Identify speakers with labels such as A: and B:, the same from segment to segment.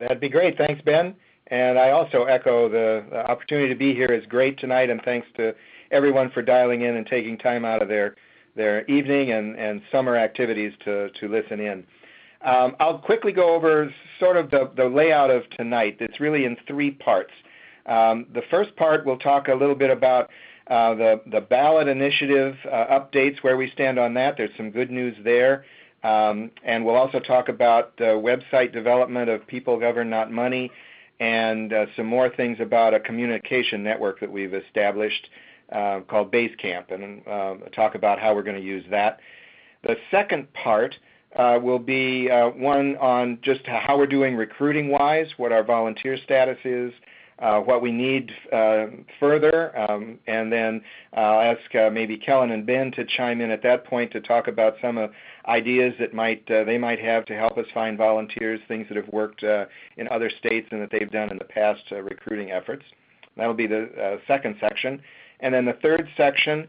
A: That'd be great. Thanks, Ben. And I also echo the opportunity to be here is great tonight, and thanks to everyone for dialing in and taking time out of their evening and summer activities to listen in. I'll quickly go over sort of the layout of tonight. It's really in three parts. The first part, we'll talk a little bit about the ballot initiative updates, where we stand on that. There's some good news there. And we'll also talk about the website development of People Govern Not Money, and some more things about a communication network that we've established called Basecamp, and talk about how we're going to use that. The second part will be one on just how we're doing recruiting-wise, what our volunteer status is, what we need further, and then I'll ask maybe Kellen and Ben to chime in at that point to talk about some ideas that they might have to help us find volunteers, things that have worked in other states and that they've done in the past recruiting efforts. That'll be the second section. And then the third section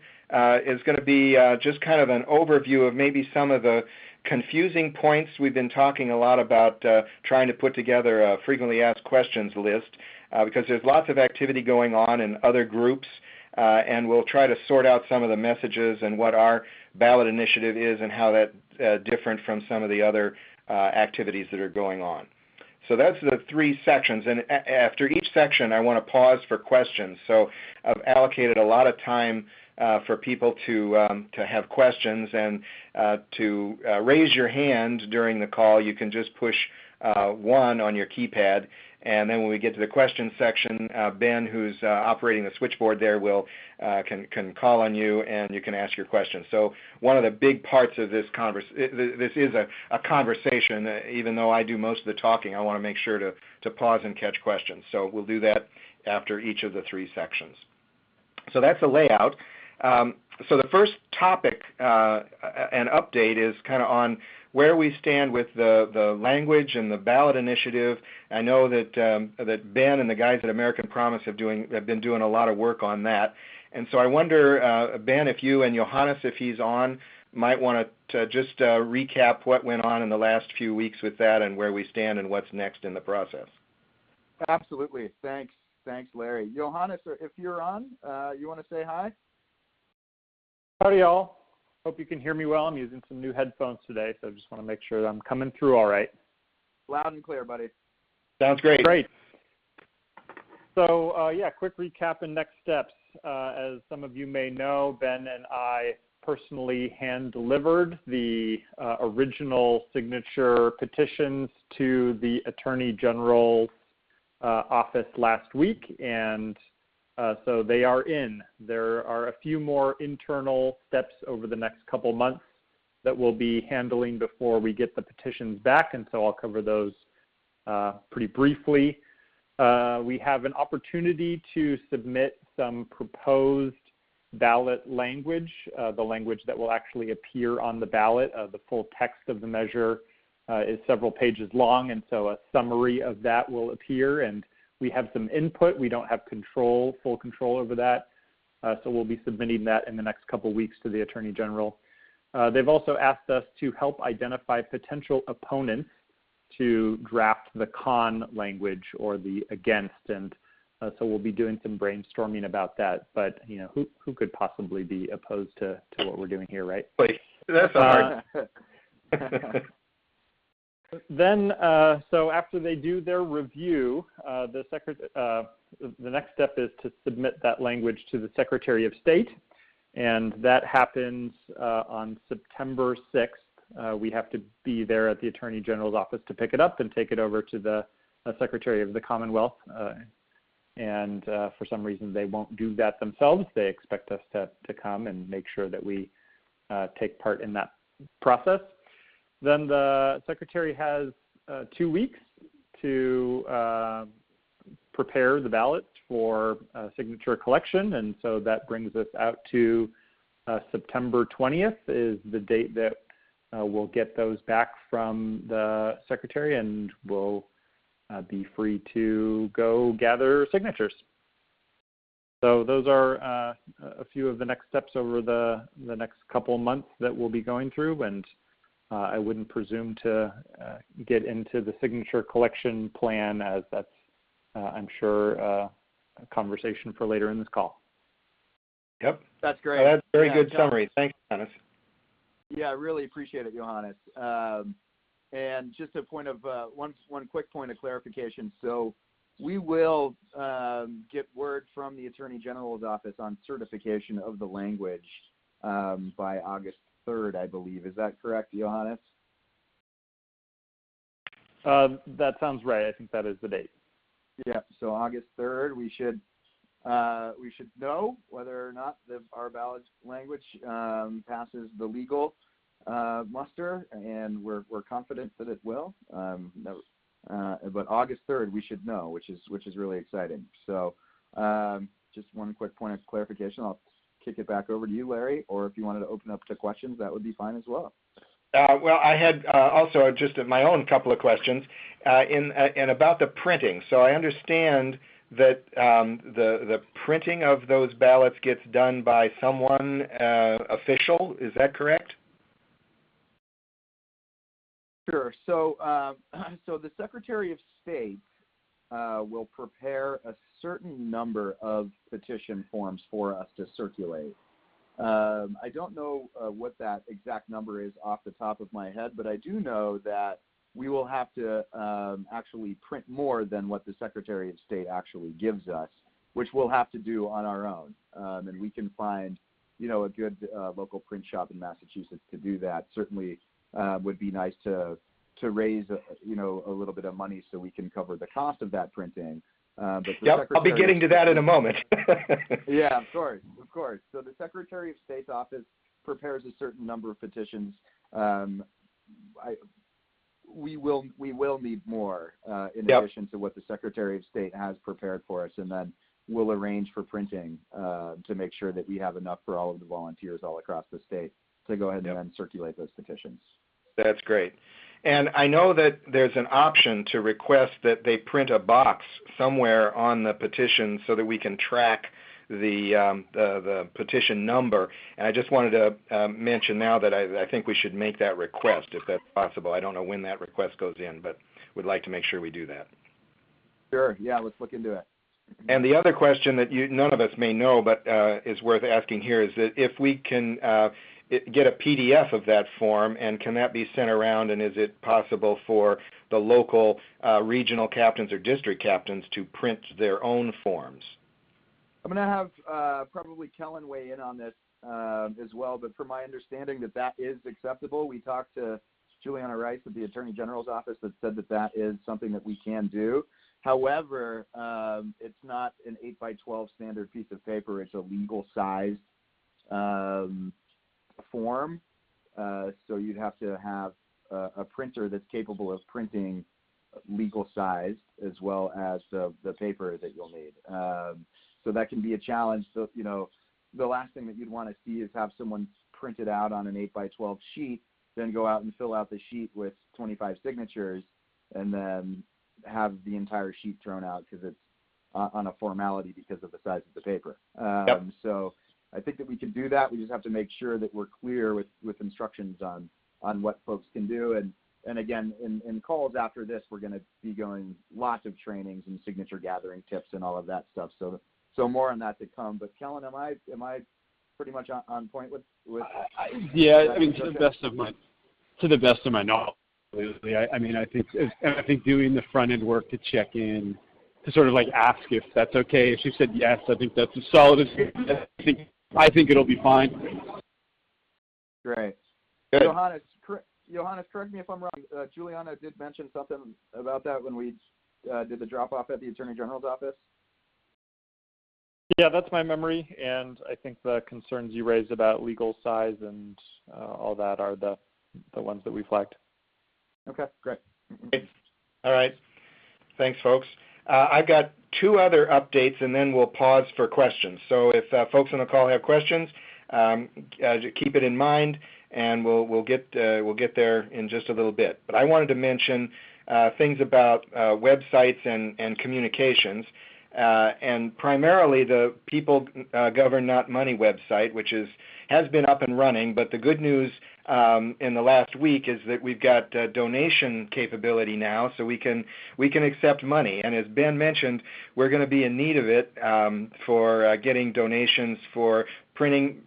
A: is going to be just kind of an overview of maybe some of the confusing points. We've been talking a lot about trying to put together a frequently asked questions list because there's lots of activity going on in other groups, and we'll try to sort out some of the messages and what our ballot initiative is and how that's different from some of the other activities that are going on. So that's the three sections, and after each section I want to pause for questions. So I've allocated a lot of time for people to have questions, and to raise your hand during the call. You can just push 1 on your keypad, and then when we get to the question section, Ben, who's operating the switchboard there, can call on you, and you can ask your question. So one of the big parts of this this is a conversation. Even though I do most of the talking, I want to make sure to pause and catch questions. So we'll do that after each of the three sections. So that's the layout. So the first topic and update is kind of on where we stand with the language and the ballot initiative. I know that that Ben and the guys at American Promise have been doing a lot of work on that. And so I wonder, Ben, if you and Johannes, if he's on, might want to just recap what went on in the last few weeks with that and where we stand and what's next in the process.
B: Absolutely. Thanks, Larry. Johannes, if you're on, you want to say hi?
C: Howdy, y'all. Hope you can hear me well. I'm using some new headphones today, so I just want to make sure that I'm coming through all right.
B: Loud and clear, buddy.
A: Sounds great.
C: Great. So, quick recap and next steps. As some of you may know, Ben and I personally hand-delivered the original signature petitions to the Attorney General's office last week, and so they are in. There are a few more internal steps over the next couple months that we'll be handling before we get the petitions back, and so I'll cover those pretty briefly. We have an opportunity to submit some proposed ballot language, the language that will actually appear on the ballot. The full text of the measure is several pages long, and so a summary of that will appear, and we have some input. We don't have full control over that, so we'll be submitting that in the next couple weeks to the Attorney General. They've also asked us to help identify potential opponents to draft the con language or the against, and so we'll be doing some brainstorming about that. But who could possibly be opposed to what we're doing here, right?
A: That's hard.
C: Then, so after they do their review, the next step is to submit that language to the Secretary of State, and that happens on September 6th. We have to be there at the Attorney General's office to pick it up and take it over to the Secretary of the Commonwealth. And for some reason, they won't do that themselves. They expect us to come and make sure that we take part in that process. Then the Secretary has 2 weeks to prepare the ballot for signature collection, and so that brings us out to September 20th is the date that we'll get those back from the Secretary, and we'll be free to go gather signatures. So those are a few of the next steps over the next couple months that we'll be going through, and I wouldn't presume to get into the signature collection plan, as that's, I'm sure, a conversation for later in this call.
A: Yep.
B: That's great.
A: That's a very good summary. Thanks, Johannes.
B: Yeah, I really appreciate it, Johannes. And just a point of one quick point of clarification. So we will get word from the Attorney General's office on certification of the language by August 3rd, I believe. Is that correct, Johannes?
C: That sounds right. I think that is the date.
B: Yeah. So August 3rd, we should know whether or not our ballot language passes the legal muster, and we're confident that it will. But August 3rd, we should know, which is really exciting. So just one quick point of clarification. I'll kick it back over to you, Larry, or if you wanted to open up to questions, that would be fine as well.
A: Well, I had also just my own couple of questions in about the printing. So I understand that the printing of those ballots gets done by someone official. Is that correct?
B: Sure. So, so the Secretary of State will prepare a certain number of petition forms for us to circulate. I don't know what that exact number is off the top of my head, but I do know that we will have to actually print more than what the Secretary of State actually gives us, which we'll have to do on our own. And we can find, a good local print shop in Massachusetts to do that. Certainly would be nice to raise, a little bit of money so we can cover the cost of that printing. But
A: yep, I'll be getting to that in a moment.
B: Yeah, of course. So the Secretary of State's office prepares a certain number of petitions. We will need more in addition to what the Secretary of State has prepared for us, and then we'll arrange for printing to make sure that we have enough for all of the volunteers all across the state to go ahead and then circulate those petitions. That's
A: great. And I know that there's an option to request that they print a box somewhere on the petition so that we can track the petition number. And I just wanted to mention now that I think we should make that request if that's possible. I don't know when that request goes in, but would like to make sure we do that.
B: Sure. Yeah, let's look into it.
A: And the other question that none of us may know but is worth asking here is that if we can get a PDF of that form, and can that be sent around, and is it possible for the local regional captains or district captains to print their own forms?
B: I'm going to have probably Kellen weigh in on this as well, but from my understanding that is acceptable. We talked to Juliana Rice at the Attorney General's office that said that is something that we can do. However, it's not an 8x12 standard piece of paper. It's a legal-sized form, so you'd have to have a printer that's capable of printing legal-sized as well as the paper that you'll need. So that can be a challenge. So, the last thing that you'd want to see is have someone print it out on an 8x12 sheet, then go out and fill out the sheet with 25 signatures, and then have the entire sheet thrown out because it's on a formality because of the size of the paper. So I think that we can do that. We just have to make sure that we're clear with instructions on what folks can do. And again, in calls after this, we're going to be going lots of trainings and signature gathering tips and all of that stuff. So more on that to come. But Kellen, am I pretty much on point with?
D: Yeah, I mean, to the best of my knowledge, I think doing the front end work to check in, to sort of like ask if that's okay. If she said yes, I think that's as solid as I think it'll be fine.
B: Great.
A: Good.
B: Johannes, correct me if I'm wrong. Juliana did mention something about that when we did the drop-off at the Attorney General's office.
C: Yeah, that's my memory, and I think the concerns you raised about legal size and all that are the ones that we flagged.
B: Okay, great.
A: All right. Thanks, folks. I've got two other updates, and then we'll pause for questions. So if folks on the call have questions, keep it in mind, and we'll get there in just a little bit. But I wanted to mention things about websites and communications. and primarily the People Govern Not Money website, which has been up and running. But the good news in the last week is that we've got donation capability now, so we can accept money. And as Ben mentioned, we're going to be in need of it for getting donations for printing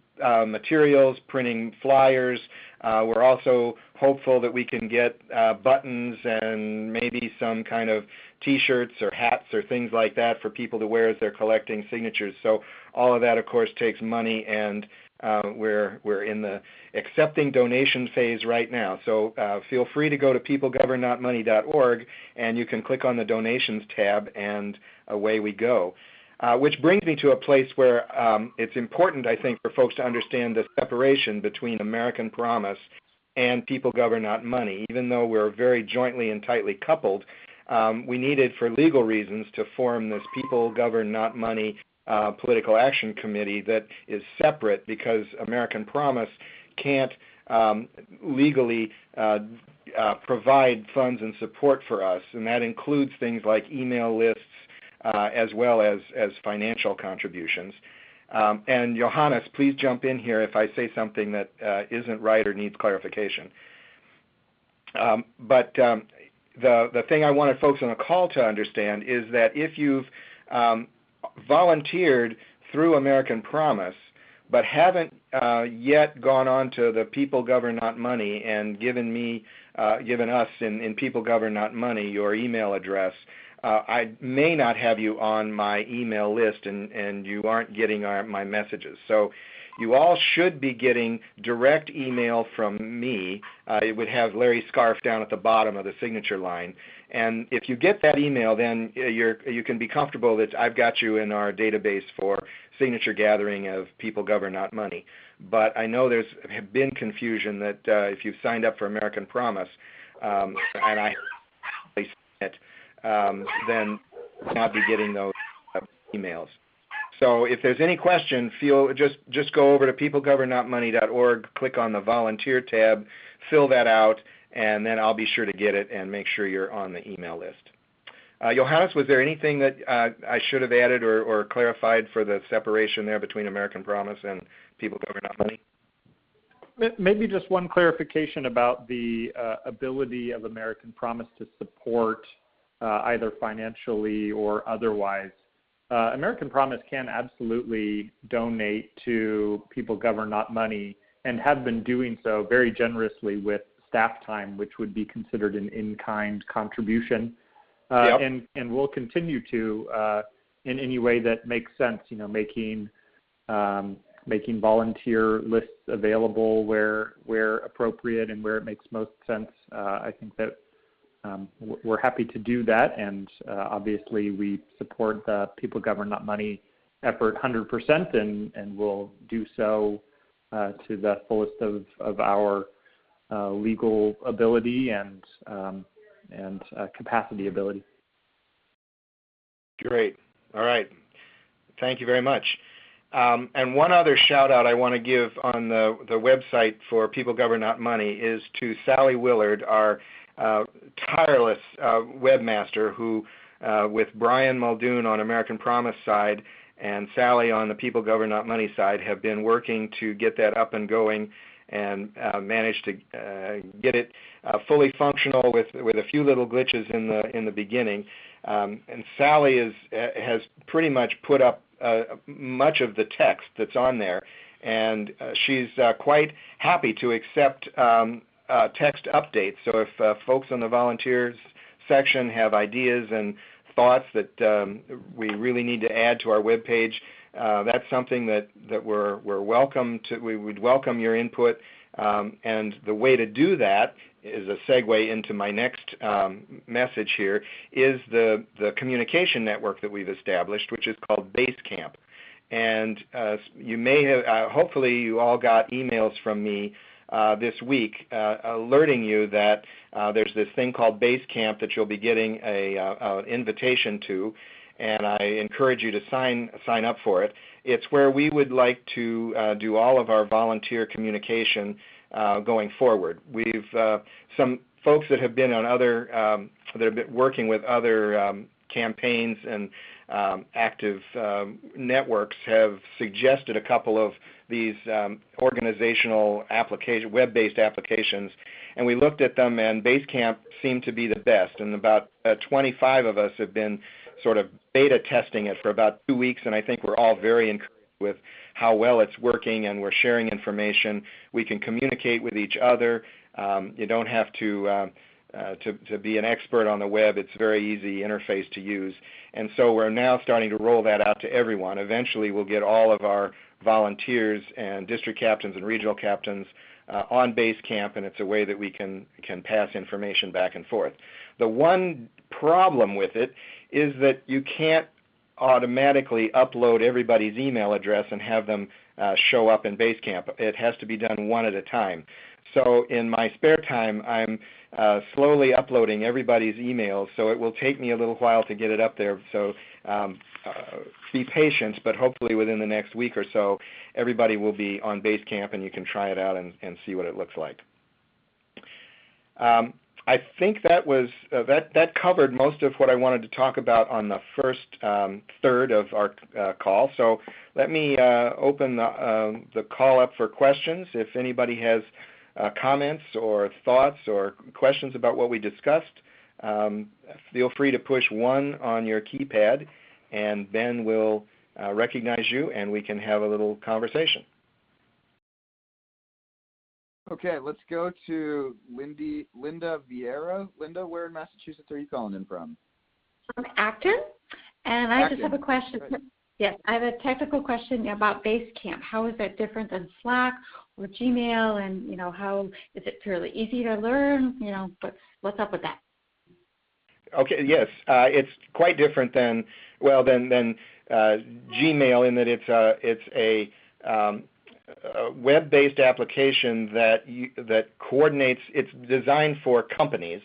A: materials, printing flyers. We're also hopeful that we can get buttons and maybe some kind of T-shirts or hats or things like that for people to wear as they're collecting signatures. So all of that, of course, takes money, and we're in the accepting donation phase right now. So feel free to go to peoplegovernnotmoney.org, and you can click on the donations tab, and away we go. Which brings me to a place where it's important, I think, for folks to understand the separation between American Promise and People Govern Not Money. Even though we're very jointly and tightly coupled, we needed, for legal reasons, to form this People Govern Not Money Political Action Committee that is separate, because American Promise can't legally provide funds and support for us, and that includes things like email lists, as well as financial contributions. And Johannes, please jump in here if I say something that isn't right or needs clarification. But the thing I wanted folks on the call to understand is that if you've volunteered through American Promise but haven't yet gone on to the People Govern Not Money and given us in People Govern Not Money your email address, I may not have you on my email list, and you aren't getting my messages. So you all should be getting direct email from me. It would have Larry Scarf down at the bottom of the signature line. And if you get that email, then you can be comfortable that I've got you in our database for signature gathering of People Govern Not Money. But I know there's been confusion that if you've signed up for American Promise, and I it, then not be getting those emails. So if there's any question, just go over to peoplegovernnotmoney.org, click on the volunteer tab, fill that out, and then I'll be sure to get it and make sure you're on the email list. Johannes, was there anything that I should have added or clarified for the separation there between American Promise and People Govern Not Money?
C: Maybe just one clarification about the ability of American Promise to support either financially or otherwise. American Promise can absolutely donate to People Govern Not Money, and have been doing so very generously with staff time, which would be considered an in-kind contribution.
A: Yep.
C: And we'll continue to in any way that makes sense, making volunteer lists available where appropriate and where it makes most sense. I think that we're happy to do that, and obviously we support the People Govern Not Money effort 100%, and will do so to the fullest of our legal ability and capacity ability.
A: Great. All right. Thank you very much. And one other shout out I want to give on the website for People Govern Not Money is to Sally Willard, our tireless webmaster, who with Brian Muldoon on American Promise side and Sally on the People Govern Not Money side have been working to get that up and going, and managed to get it fully functional with a few little glitches in the beginning. And Sally has pretty much put up much of the text that's on there, and she's quite happy to accept text updates. So if folks on the volunteers section have ideas and thoughts that we really need to add to our webpage, that's something that we're welcome to. We would welcome your input, and the way to do that is a segue into my next message here, is the communication network that we've established, which is called Basecamp. And you may have, hopefully you all got emails from me this week alerting you that there's this thing called Basecamp that you'll be getting an invitation to, and I encourage you to sign up for it. It's where we would like to do all of our volunteer communication going forward. We've some folks that have been on other that have been working with other campaigns and active networks have suggested a couple of these organizational web-based applications, and we looked at them, and Basecamp seemed to be the best. And about 25 of us have been sort of beta testing it for about 2 weeks, and I think we're all very encouraged with how well it's working, and we're sharing information. We can communicate with each other. You don't have to be an expert on the web. It's a very easy interface to use. And so we're now starting to roll that out to everyone. Eventually we'll get all of our volunteers and district captains and regional captains on Basecamp, and it's a way that we can pass information back and forth. The one problem with it is that you can't automatically upload everybody's email address and have them show up in Basecamp. It has to be done one at a time. So in my spare time, I'm slowly uploading everybody's emails, so it will take me a little while to get it up there. So be patient, but hopefully within the next week or so, everybody will be on Basecamp, and you can try it out and see what it looks like. I think that was that covered most of what I wanted to talk about on the first third of our call. So let me open the call up for questions. If anybody has comments or thoughts or questions about what we discussed, feel free to push 1 on your keypad, and Ben will recognize you, and we can have a little conversation.
B: Okay, let's go to Linda Vieira. Linda, where in Massachusetts are you calling in from?
E: From Acton, and I just have a question.
B: Right.
E: Yes, I have a technical question about Basecamp. How is that different than Slack or Gmail, and how is it fairly easy to learn? What's up with that?
A: Okay, yes, it's quite different than Gmail in that it's a web-based application that coordinates. It's designed for companies,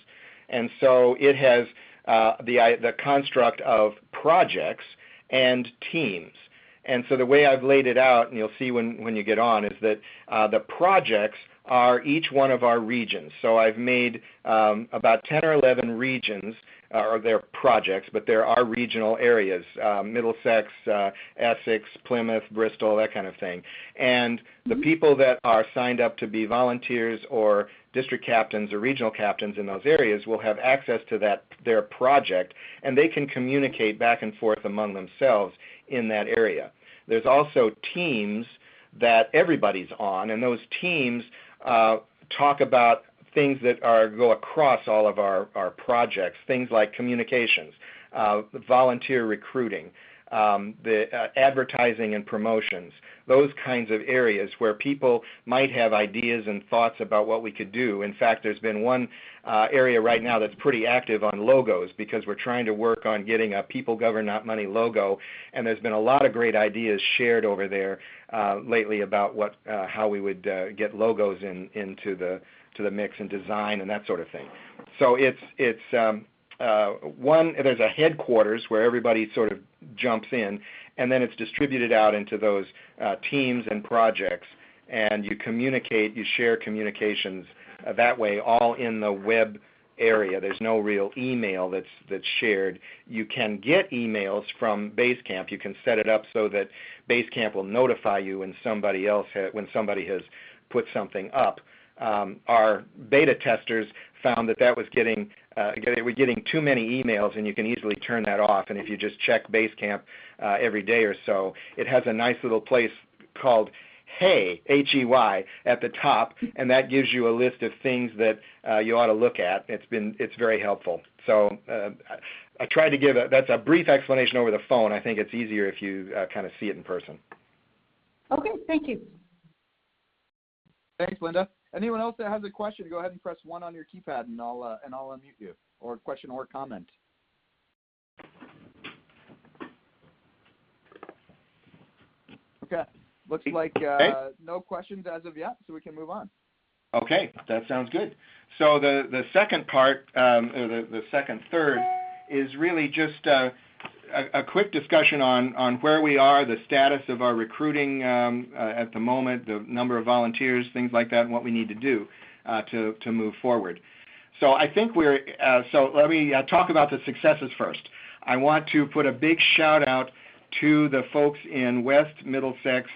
A: and so it has the construct of projects and teams. And so the way I've laid it out, and you'll see when you get on, is that the projects are each one of our regions. So I've made about 10 or 11 regions, or they're projects, but there are regional areas, Middlesex, Essex, Plymouth, Bristol, that kind of thing. And the people that are signed up to be volunteers or district captains or regional captains in those areas will have access to their project, and they can communicate back and forth among themselves in that area. There's also teams that everybody's on, and those teams talk about things that go across all of our projects, things like communications, volunteer recruiting, the advertising and promotions, those kinds of areas where people might have ideas and thoughts about what we could do. In fact, there's been one area right now that's pretty active on logos, because we're trying to work on getting a People Govern Not Money logo, and there's been a lot of great ideas shared over there lately about how we would get logos into the mix and design and that sort of thing. So there's a headquarters where everybody sort of jumps in, and then it's distributed out into those teams and projects, and you share communications that way, all in the web area. There's no real email that's shared. You can get emails from Basecamp. You can set it up so that Basecamp will notify you when somebody has put something up. Our beta testers found that was getting too many emails, and you can easily turn that off. And if you just check Basecamp every day or so, it has a nice little place called Hey, H-E-Y, at the top, and that gives you a list of things that you ought to look at. It's very helpful. So I tried to that's a brief explanation over the phone. I think it's easier if you kind of see it in person.
E: Okay, thank you.
B: Thanks, Linda. Anyone else that has a question, go ahead and press 1 on your keypad, and I'll unmute you, or question or comment. Okay. Looks like no questions as of yet, so we can move on.
A: Okay, that sounds good. So the second part, or the second third, is really just a quick discussion on where we are, the status of our recruiting at the moment, the number of volunteers, things like that, and what we need to do to move forward. So I think so let me talk about the successes first. I want to put a big shout out to the folks in West Middlesex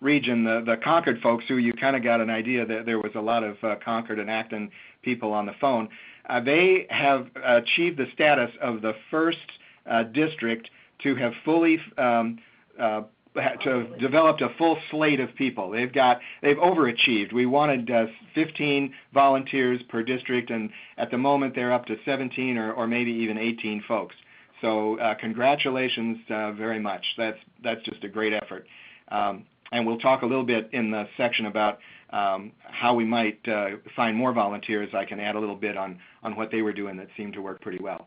A: region, the Concord folks, who you kind of got an idea that there was a lot of Concord and Acton people on the phone. They have achieved the status of the first district to have fully to have developed a full slate of people. They've overachieved. We wanted 15 volunteers per district, and at the moment they're up to 17 or maybe even 18 folks. So congratulations very much. That's just a great effort. And we'll talk a little bit in the section about how we might find more volunteers. I can add a little bit on what they were doing that seemed to work pretty well.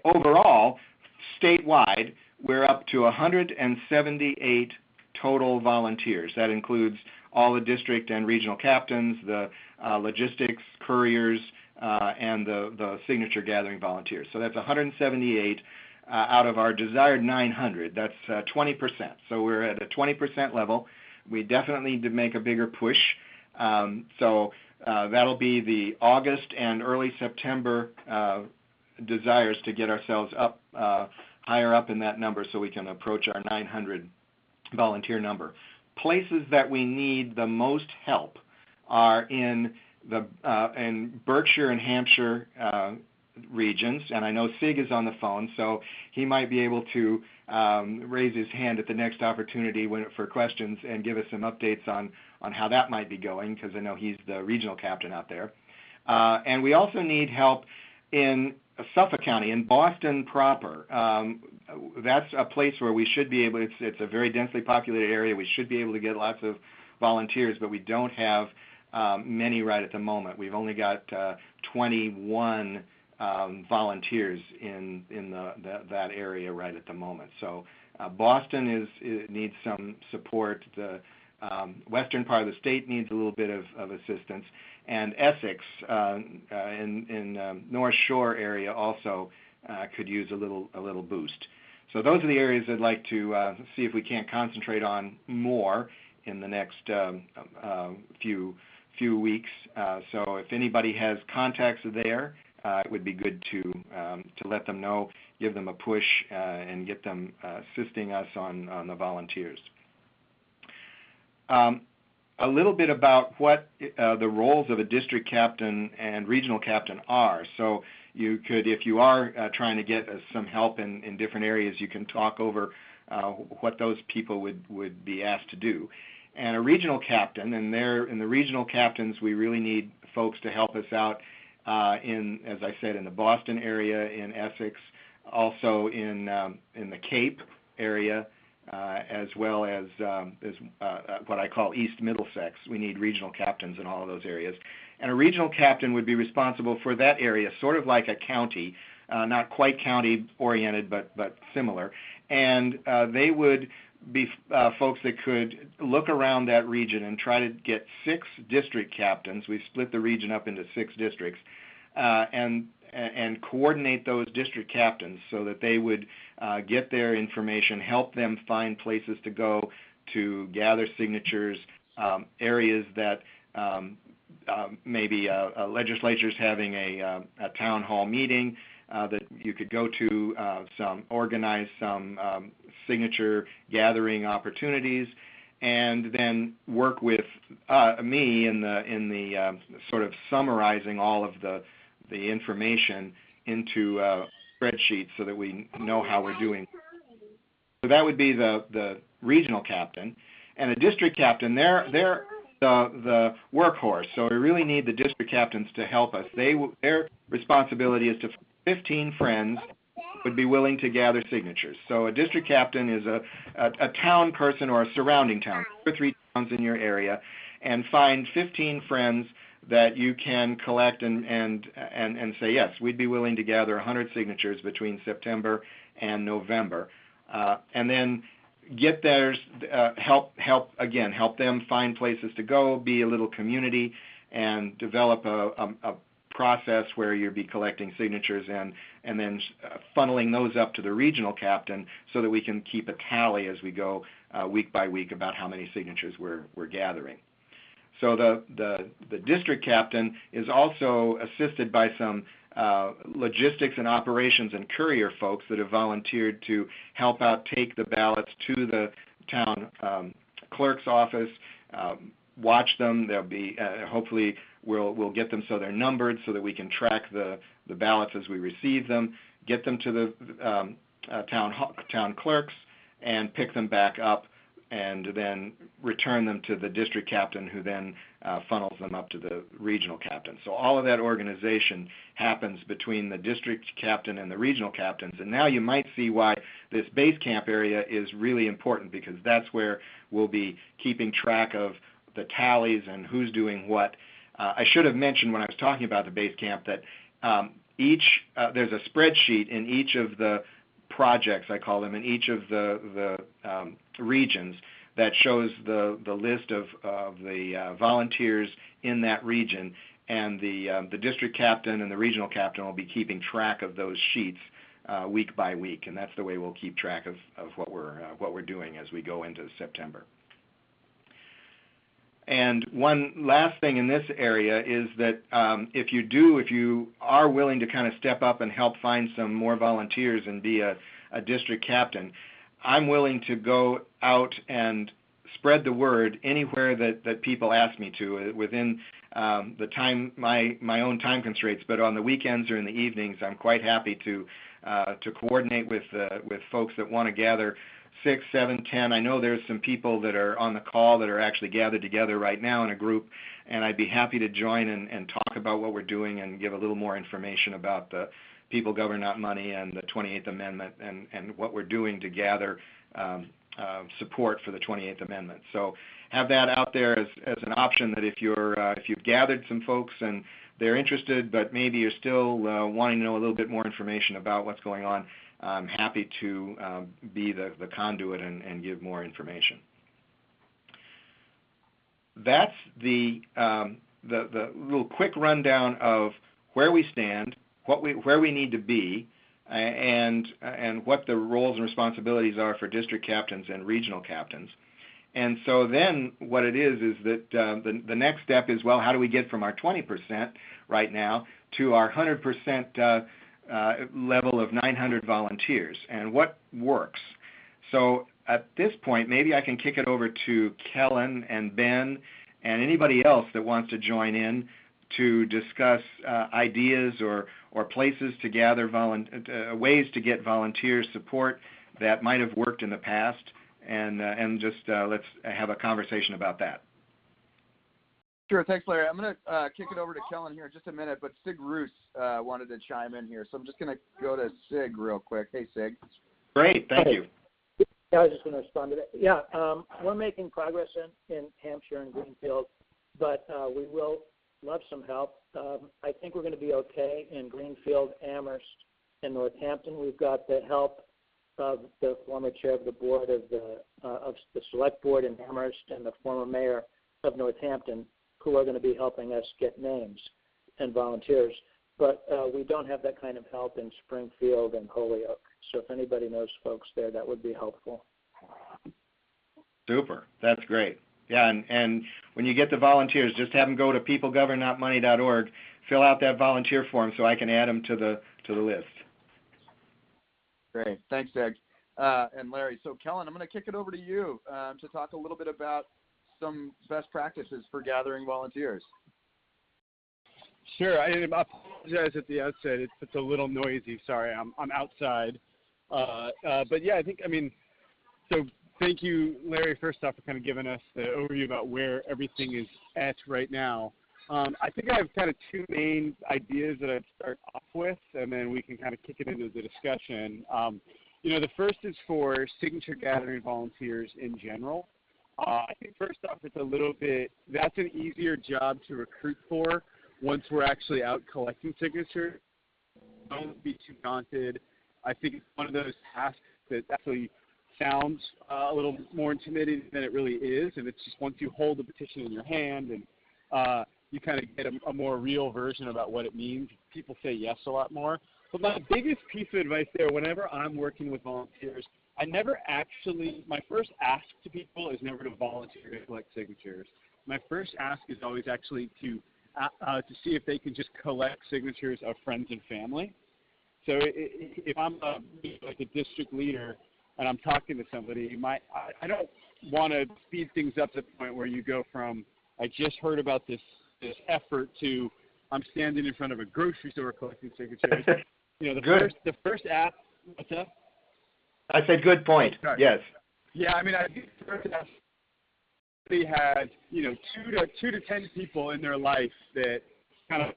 A: Overall, statewide, we're up to 178 total volunteers. That includes all the district and regional captains, the logistics, couriers, and the signature gathering volunteers. So that's 178 out of our desired 900. That's 20%. So we're at a 20% level. We definitely need to make a bigger push. So that'll be the August and early September desires to get ourselves up higher up in that number so we can approach our 900 volunteer number. Places that we need the most help are in Berkshire and Hampshire regions, and I know Sig is on the phone, so he might be able to raise his hand at the next opportunity for questions and give us some updates on how that might be going, because I know he's the regional captain out there. And we also need help in Suffolk County, in Boston proper. That's a place where we should be able, it's a very densely populated area, we should be able to get lots of volunteers, but we don't have many right at the moment. We've only got 21 volunteers in that area right at the moment. So Boston needs some support. The western part of the state needs a little bit of assistance, and Essex in North Shore area also could use a little boost. So those are the areas I'd like to see if we can't concentrate on more in the next few weeks. So if anybody has contacts there, it would be good to let them know, give them a push, and get them assisting us on the volunteers. A little bit about what the roles of a district captain and regional captain are. So you could, if you are trying to get some help in different areas, you can talk over what those people would be asked to do. And a regional captain, and in the regional captains, we really need folks to help us out as I said, in the Boston area, in Essex, also in the Cape area, as well as what I call East Middlesex. We need regional captains in all of those areas. And a regional captain would be responsible for that area, sort of like a county, not quite county-oriented, but similar. And they would be folks that could look around that region and try to get 6 district captains. We've split the region up into 6 districts, and coordinate those district captains so that they would get their information, help them find places to go to gather signatures, areas that maybe a legislature's having a town hall meeting that you could go to, organize some signature gathering opportunities, and then work with me in the sort of summarizing all of the information into a spreadsheet so that we know how we're doing. So that would be the regional captain. And a district captain, they're the workhorse. So we really need the district captains to help us. Their responsibility is to 15 friends would be willing to gather signatures. So a district captain is a town person or a surrounding town, 2 or 3 towns in your area, and find 15 friends that you can collect and say, yes, we'd be willing to gather 100 signatures between September and November. And then get theirs, help them find places to go, be a little community, and develop a process where you'll be collecting signatures and then funneling those up to the regional captain so that we can keep a tally as we go week by week about how many signatures we're gathering. So the district captain is also assisted by some logistics and operations and courier folks that have volunteered to help out take the ballots to the town clerk's office, watch them. They'll be hopefully we'll get them so they're numbered so that we can track the ballots as we receive them, get them to the town clerks, and pick them back up, and then return them to the district captain, who then funnels them up to the regional captain. So all of that organization happens between the district captain and the regional captains. And now you might see why this base camp area is really important, because that's where we'll be keeping track of the tallies and who's doing what. I should have mentioned when I was talking about the base camp that there's a spreadsheet in each of the projects, I call them, in each of the regions that shows the list of the volunteers in that region, and the district captain and the regional captain will be keeping track of those sheets week by week, and that's the way we'll keep track of what we're doing as we go into September. And one last thing in this area is that if you are willing to kind of step up and help find some more volunteers and be a district captain, I'm willing to go out and spread the word anywhere that people ask me to within the time, my own time constraints. But on the weekends or in the evenings, I'm quite happy to coordinate with folks that want to gather 6, 7, 10. I know there's some people that are on the call that are actually gathered together right now in a group, and I'd be happy to join and talk about what we're doing and give a little more information about the People Govern Not Money and the 28th Amendment and what we're doing to gather support for the 28th Amendment. So have that out there as an option, that if you've gathered some folks and they're interested, but maybe you're still wanting to know a little bit more information about what's going on, I'm happy to be the conduit and give more information. That's the little quick rundown of where we stand, where we need to be, and what the roles and responsibilities are for district captains and regional captains. And so then what it is that the next step is, well, how do we get from our 20% right now to our 100% level of 900 volunteers, and what works? So at this point, maybe I can kick it over to Kellen and Ben and anybody else that wants to join in to discuss ideas or places to gather ways to get volunteer support that might have worked in the past, and just let's have a conversation about that.
B: Sure, thanks, Larry. I'm going to kick it over to Kellen here in just a minute, but Sig Roos wanted to chime in here, so I'm just going to go to Sig real quick. Hey, Sig.
A: Great, thank you.
F: Yeah, I was just going to respond to that. Yeah, we're making progress in Hampshire and Greenfield, but we will love some help. I think we're going to be okay in Greenfield, Amherst, and Northampton. We've got the help of the former chair of the board of the select board in Amherst and the former mayor of Northampton, who are going to be helping us get names and volunteers. But we don't have that kind of help in Springfield and Holyoke. So if anybody knows folks there, that would be helpful.
A: Super. That's great. Yeah, and when you get the volunteers, just have them go to peoplegovernnotmoney.org, fill out that volunteer form so I can add them to the list.
B: Great. Thanks, Sig. And Larry. So Kellen, I'm going to kick it over to you to talk a little bit about some best practices for gathering volunteers.
D: Sure. I apologize at the outset. It's a little noisy. Sorry, I'm outside. But yeah, so thank you, Larry, first off, for kind of giving us the overview about where everything is at right now. I think I have kind of two main ideas that I'd start off with, and then we can kind of kick it into the discussion. The first is for signature gathering volunteers in general. I think first off, that's an easier job to recruit for once we're actually out collecting signatures. Don't be too daunted. I think it's one of those tasks that actually sounds a little more intimidating than it really is, and it's just once you hold the petition in your hand and you kind of get a more real version about what it means, people say yes a lot more. But my biggest piece of advice there, whenever I'm working with volunteers, my first ask to people is never to volunteer to collect signatures. my first ask is always actually to see if they can just collect signatures of friends and family. So if I'm like a district leader and I'm talking to somebody, I don't want to speed things up to the point where you go from I just heard about this effort to I'm standing in front of a grocery store collecting signatures. The first ask. What's up?
A: I said good point.
D: Sorry.
A: Yes.
D: Yeah, I mean, I think the first ask they had 2 to 10 people in their life that kind of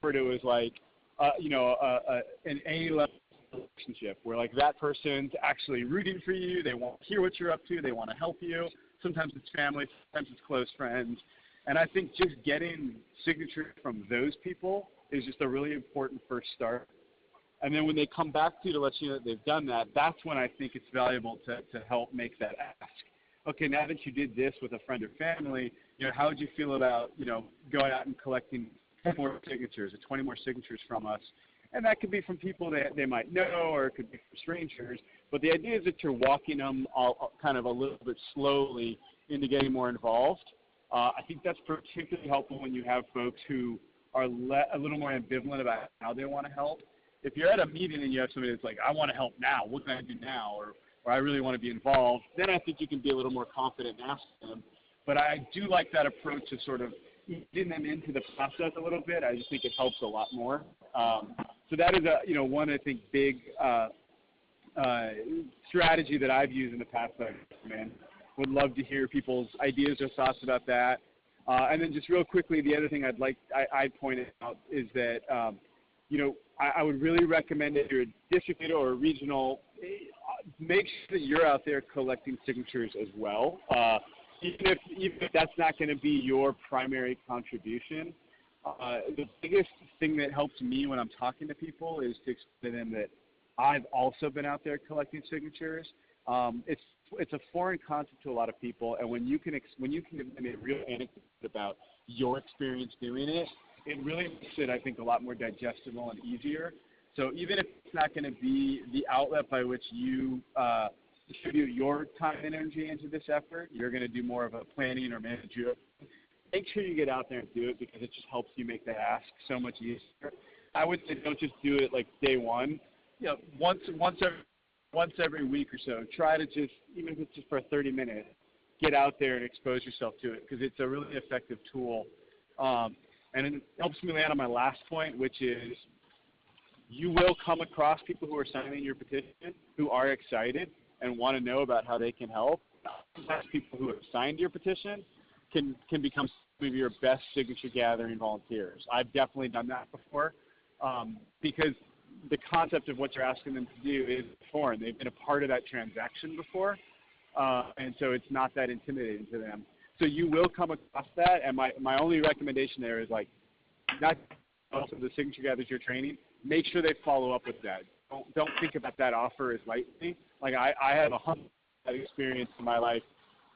D: referred to as like an A-level relationship where like that person's actually rooting for you. They want to hear what you're up to. They want to help you. Sometimes it's family. Sometimes it's close friends. And I think just getting signatures from those people is just a really important first start. And then when they come back to you to let you know that they've done that, that's when I think it's valuable to help make that ask. Okay, now that you did this with a friend or family, how would you feel about, going out and collecting 10 more signatures or 20 more signatures from us? And that could be from people that they might know, or it could be from strangers. But the idea is that you're walking them all kind of a little bit slowly into getting more involved. I think that's particularly helpful when you have folks who are a little more ambivalent about how they want to help. If you're at a meeting and you have somebody that's like, I want to help now, what can I do now? Or I really want to be involved, then I think you can be a little more confident in asking them. But I do like that approach of sort of getting them into the process a little bit. I just think it helps a lot more. So that is one, I think, big strategy that I've used in the past that I've recommend. Would love to hear people's ideas or thoughts about that. And then just real quickly, the other thing I'd point out is that, I would really recommend if you're a district leader or a regional, make sure that you're out there collecting signatures as well. Even if that's not going to be your primary contribution, the biggest thing that helps me when I'm talking to people is to explain to them that I've also been out there collecting signatures. It's a foreign concept to a lot of people, and when you can give them a real anecdote about your experience doing it, it really makes it, I think, a lot more digestible and easier. So even if it's not going to be the outlet by which you distribute your time and energy into this effort, you're going to do more of a planning or managerial. Make sure you get out there and do it because it just helps you make that ask so much easier. I would say don't just do it like day one. Once every week or so, try to just, even if it's just for 30 minutes, get out there and expose yourself to it because it's a really effective tool. And it helps me land on my last point, which is you will come across people who are signing your petition who are excited and want to know about how they can help. Sometimes people who have signed your petition can become some of your best signature gathering volunteers. I've definitely done that before because the concept of what you're asking them to do is foreign. They've been a part of that transaction before, and so it's not that intimidating to them. So you will come across that, and my only recommendation there is not also the signature gatherers you're training, make sure they follow up with that. Don't think about that offer as lightly. Like I have 100% experience in my life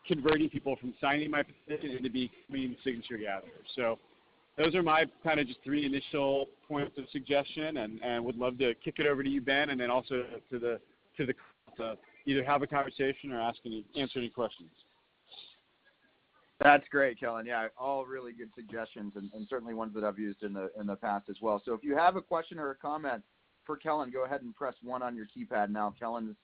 D: converting people from signing my petition into becoming signature gatherers. So those are my kind of just 3 initial points of suggestion, and would love to kick it over to you, Ben, and then also to either have a conversation or answer any questions.
B: That's great, Kellen. Yeah, all really good suggestions, and certainly ones that I've used in the past as well. So if you have a question or a comment for Kellen, go ahead and press 1 on your keypad now. Kellen's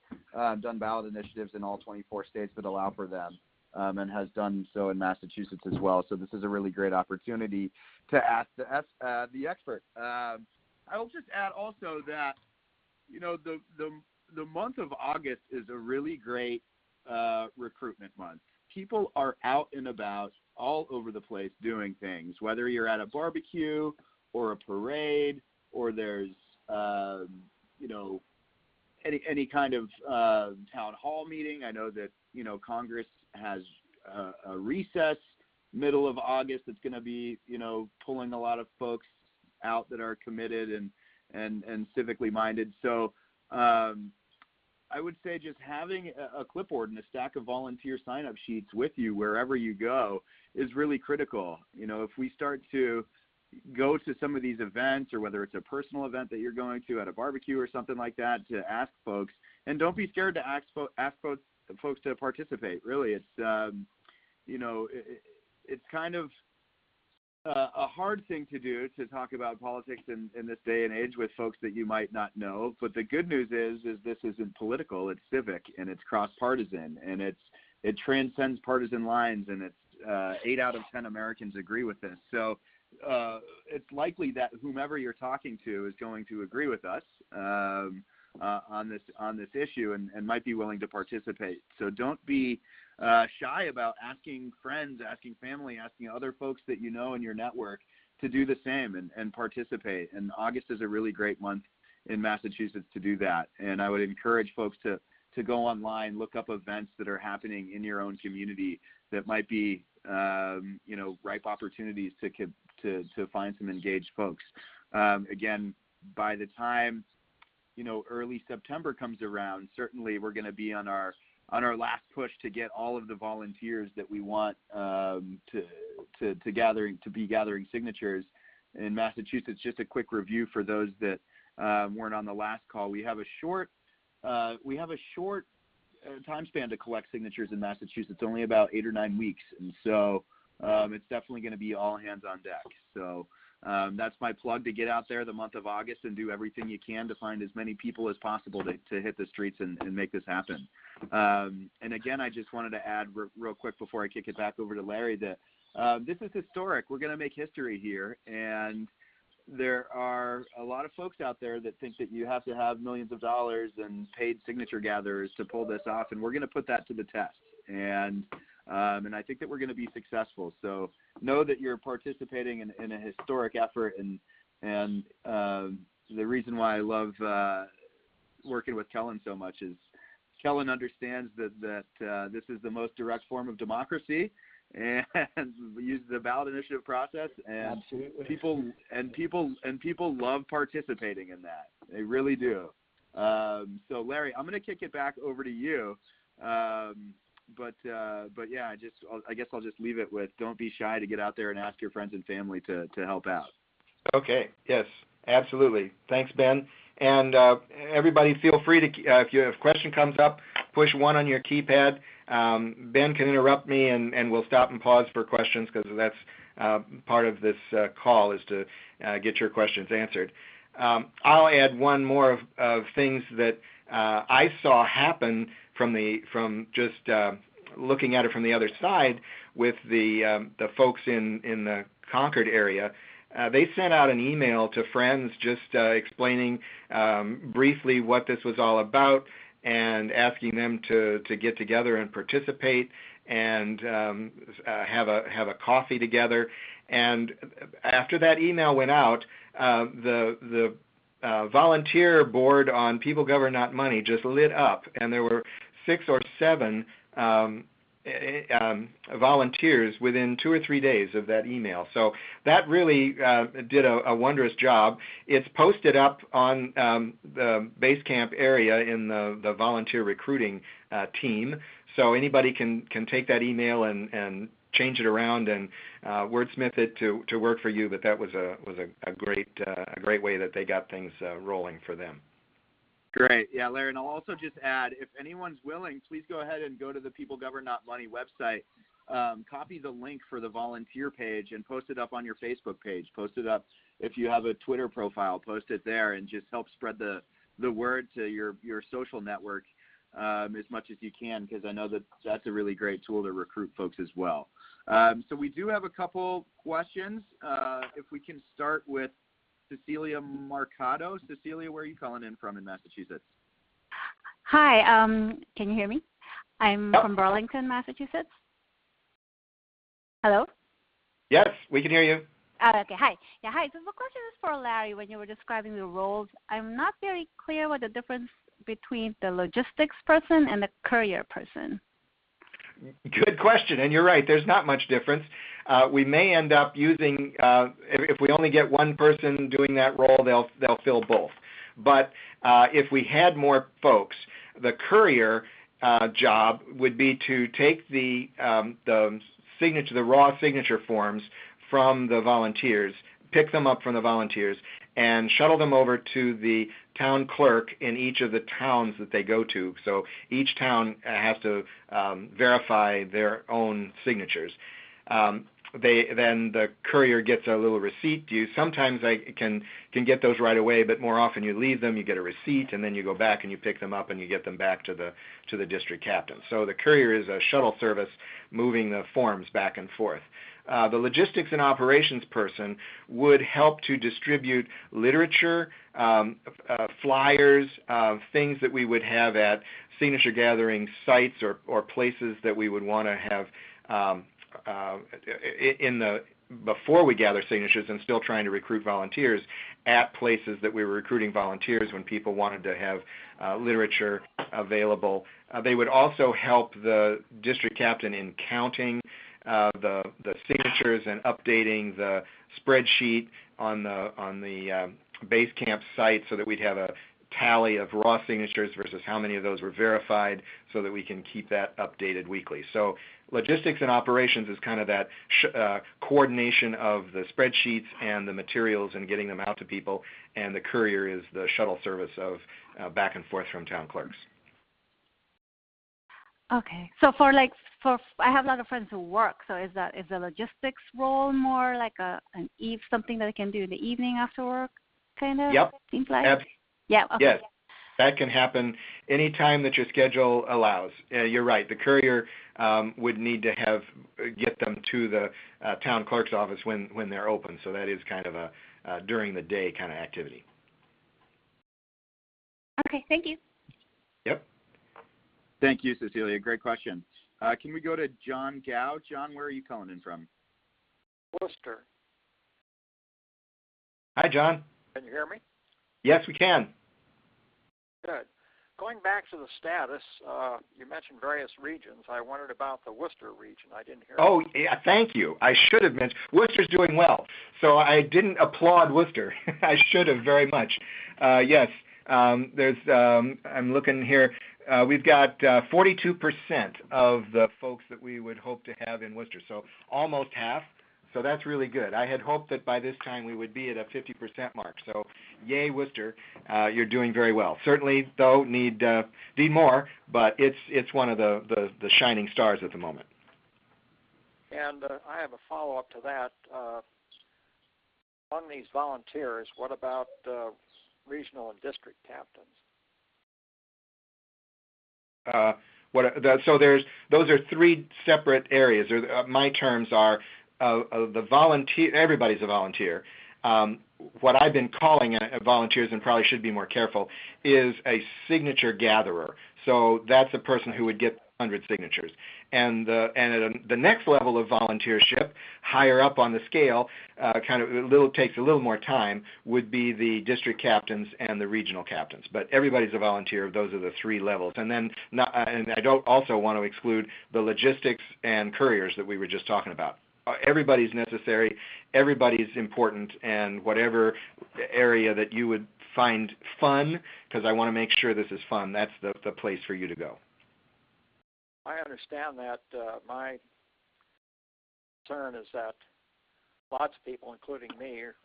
B: done ballot initiatives in all 24 states that allow for them, and has done so in Massachusetts as well. So this is a really great opportunity to ask the expert. I will just add also that the month of August is a really great recruitment month. People are out and about all over the place doing things, whether you're at a barbecue or a parade or there's, any kind of town hall meeting. I know that, Congress has a recess middle of August that's going to be, pulling a lot of folks out that are committed and civically minded. So I would say just having a clipboard and a stack of volunteer sign-up sheets with you wherever you go is really critical. If we start to go to some of these events, or whether it's a personal event that you're going to at a barbecue or something like that, to ask folks, and don't be scared to ask folks to participate. Really, it's it's kind of a hard thing to do, to talk about politics in this day and age with folks that you might not know. But the good news is this isn't political; it's civic, and it's cross-partisan, and it transcends partisan lines, and it's 8 out of 10 Americans agree with this. So it's likely that whomever you're talking to is going to agree with us on this issue, and might be willing to participate. So don't be shy about asking friends, asking family, asking other folks that you know in your network to do the same and participate. And August is a really great month in Massachusetts to do that. And I would encourage folks to go online, look up events that are happening in your own community that might be ripe opportunities to find some engaged folks. Again, by the time early September comes around, certainly we're going to be on our last push to get all of the volunteers that we want to be gathering signatures in Massachusetts. Just a quick review for those that weren't on the last call. We have a short time span to collect signatures in Massachusetts, only about 8 or 9 weeks, and so it's definitely going to be all hands on deck. So that's my plug, to get out there the month of August and do everything you can to find as many people as possible to hit the streets and make this happen. And again, I just wanted to add real quick before I kick it back over to Larry that this is historic. We're going to make history here, and there are a lot of folks out there that think that you have to have millions of dollars and paid signature gatherers to pull this off, and we're going to put that to the test. And I think that we're going to be successful. So know that you're participating in a historic effort, and the reason why I love working with Kellen so much is Kellen understands that this is the most direct form of democracy, and we use the ballot initiative process, and people love participating in that. They really do. So Larry, I'm going to kick it back over to you. But yeah, I guess I'll just leave it with, don't be shy to get out there and ask your friends and family to help out.
A: Okay. Yes, absolutely. Thanks, Ben. And everybody, feel free to, if a question comes up, push 1 on your keypad. Ben can interrupt me, and we'll stop and pause for questions, because that's part of this call, is to get your questions answered. I'll add one more of things that I saw happen from just looking at it from the other side with the folks in the Concord area. They sent out an email to friends just explaining briefly what this was all about, and asking them to get together and participate and have a coffee together. And after that email went out, the volunteer board on People Govern Not Money just lit up, and there were 6 or 7 volunteers within 2 or 3 days of that email. So that really did a wondrous job. It's posted up on the base camp area in the volunteer recruiting team, so anybody can take that email and change it around and wordsmith it to work for you. But that was a great way that they got things rolling for them.
B: Great. Yeah, Larry, and I'll also just add, if anyone's willing, please go ahead and go to the People Govern Not Money website, copy the link for the volunteer page, and post it up on your Facebook page. Post it up if you have a Twitter profile. Post it there, and just help spread the word to your social network as much as you can, because I know that's a really great tool to recruit folks as well. So we do have a couple questions. If we can start with Cecilia Marcado. Cecilia, where are you calling in from in Massachusetts?
G: Hi, can you hear me? I'm from Burlington, Massachusetts. Hello?
A: Yes, we can hear you.
G: Okay, hi. Yeah, hi. So the question is for Larry. When you were describing the roles, I'm not very clear what the difference between the logistics person and the courier person.
A: Good question, and you're right. There's not much difference. We may end up using, if we only get one person doing that role, they'll fill both. But if we had more folks, the courier job would be to take the raw signature forms from the volunteers, pick them up from the volunteers, and shuttle them over to the town clerk in each of the towns that they go to. So each town has to verify their own signatures. then the courier gets a little receipt. Sometimes I can get those right away, but more often you leave them, you get a receipt, and then you go back and you pick them up and you get them back to the district captain. So the courier is a shuttle service moving the forms back and forth. The logistics and operations person would help to distribute literature, flyers, things that we would have at signature gathering sites or places that we would want to have before we gather signatures, and still trying to recruit volunteers at places that we were recruiting volunteers when people wanted to have literature available. They would also help the district captain in counting the signatures and updating the spreadsheet on the base camp site, so that we'd have a tally of raw signatures versus how many of those were verified, so that we can keep that updated weekly. So logistics and operations is kind of that coordination of the spreadsheets and the materials and getting them out to people, and the courier is the shuttle service of back and forth from town clerks.
G: Okay, so I have a lot of friends who work. So is the logistics role more like something that I can do in the evening after work, kind of?
A: Yep.
G: Seems like. Yeah. Okay.
A: Yes, that can happen any time that your schedule allows. You're right. The courier would need to get them to the town clerk's office when they're open. So that is kind of a during the day kind of activity.
G: Okay. Thank you.
A: Yep.
B: Thank you, Cecilia. Great question. Can we go to John Gow? John, where are you calling in from?
H: Worcester.
A: Hi, John.
H: Can you hear me?
A: Yes, we can.
H: Good. Going back to the status, you mentioned various regions. I wondered about the Worcester region. I didn't hear.
A: Oh, yeah, thank you. I should have mentioned. Worcester's doing well, so I didn't applaud Worcester. I should have very much. Yes, I'm looking here. We've got 42% of the folks that we would hope to have in Worcester, so almost half. So that's really good. I had hoped that by this time we would be at a 50% mark. So yay, Worcester, you're doing very well. Certainly, though, need more, but it's one of the shining stars at the moment.
H: And I have a follow-up to that. Among these volunteers, what about regional and district captains?
A: Those are three separate areas. My terms are the volunteer. Everybody's a volunteer. What I've been calling volunteers, and probably should be more careful, is a signature gatherer. So that's a person who would get 100 signatures. And at the next level of volunteership, higher up on the scale, takes a little more time, would be the district captains and the regional captains. But everybody's a volunteer. Those are the three levels. And then, and I don't also want to exclude the logistics and couriers that we were just talking about. Everybody's necessary, everybody's important, and whatever area that you would find fun, because I want to make sure this is fun, that's the place for you to go.
H: I understand that. My concern is that lots of people, including me, are